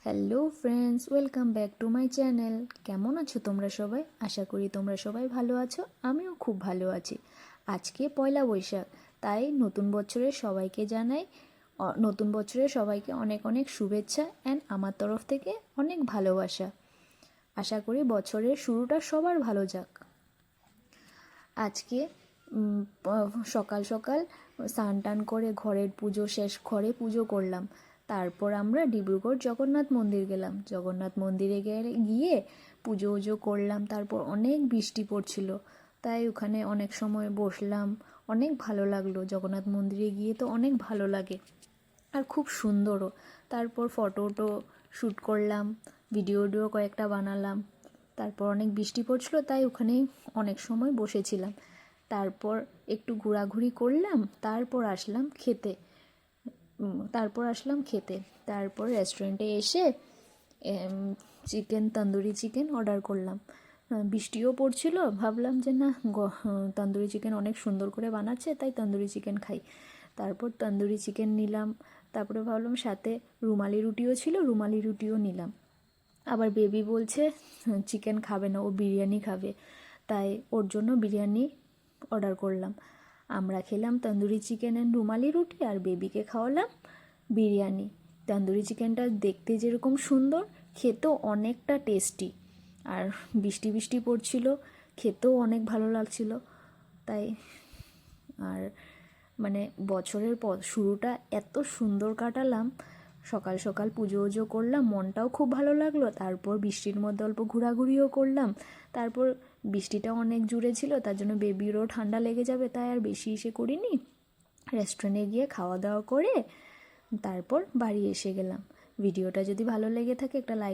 Hello friends, welcome back to my channel. কেমন আছো তোমরা সবাই? আশা করি তোমরা সবাই ভালো আছো। আমিও খুব ভালো আছি। আজকে পয়লা বৈশাখ, তাই নতুন বছরের সবাইকে জানাই নতুন বছরের সবাইকে অনেক অনেক শুভেচ্ছা অ্যান্ড আমার তরফ থেকে অনেক ভালোবাসা। আশা করি বছরের শুরুটা সবার ভালো যাক। আজকে সকাল সকাল স্নান টান করে ঘরে পুজো করলাম। তারপর আমরা ডিব্রুগড় জগন্নাথ মন্দির গেলাম। জগন্নাথ মন্দিরে গিয়ে পুজো করলাম। তারপর অনেক বৃষ্টি পড়ছিল, তাই ওখানে অনেক সময় বসলাম। অনেক ভালো লাগলো। জগন্নাথ মন্দিরে গিয়ে তো অনেক ভালো লাগে আর খুব সুন্দরও। তারপর ফটো শ্যুট করলাম, ভিডিও কয়েকটা বানালাম। তারপর অনেক বৃষ্টি পড়ছিল, তাই ওখানেই অনেক সময় বসেছিলাম। তারপর একটু ঘোরাঘুরি করলাম। তারপর আসলাম খেতে। তারপর রেস্টুরেন্টে এসে তন্দুরি চিকেন অর্ডার করলাম। বৃষ্টিও পড়ছিল, ভাবলাম যে না, তন্দুরি চিকেন অনেক সুন্দর করে বানাচ্ছে, তাই তন্দুরি চিকেন খাই। তারপর তন্দুরি চিকেন নিলাম। তারপরে ভাবলাম সাথে রুমালি রুটিও ছিল, রুমালি রুটিও নিলাম। আবার বেবি বলছে চিকেন খাবে না, ও বিরিয়ানি খাবে, তাই ওর জন্য বিরিয়ানি অর্ডার করলাম। আমরা খেলাম তন্দুরি চিকেন অ্যান্ড রুমালি রুটি, আর বেবিকে খাওয়ালাম বিরিয়ানি। তন্দুরি চিকেনটা দেখতে যেরকম সুন্দর, খেতেও অনেকটা টেস্টি। আর বৃষ্টি বৃষ্টি পড়ছিল, খেতেও অনেক ভালো লাগছিল। তাই আর মানে বছরের শুরুটা এত সুন্দর কাটালাম। সকাল সকাল পুজো করলাম, মনটাও খুব ভালো লাগলো। তারপর বৃষ্টির মধ্যে অল্প ঘোরাঘুরিও করলাম। তারপর বৃষ্টিটা অনেক জোরে ছিল, তার জন্য বেবিরও ঠান্ডা লেগে যাবে, তাই আর বেশি করিনি। রেস্টুরেন্টে গিয়ে খাওয়া দাওয়া করে তারপর বাড়ি এসে গেলাম। ভিডিওটা যদি ভালো লেগে থাকে একটা লাইক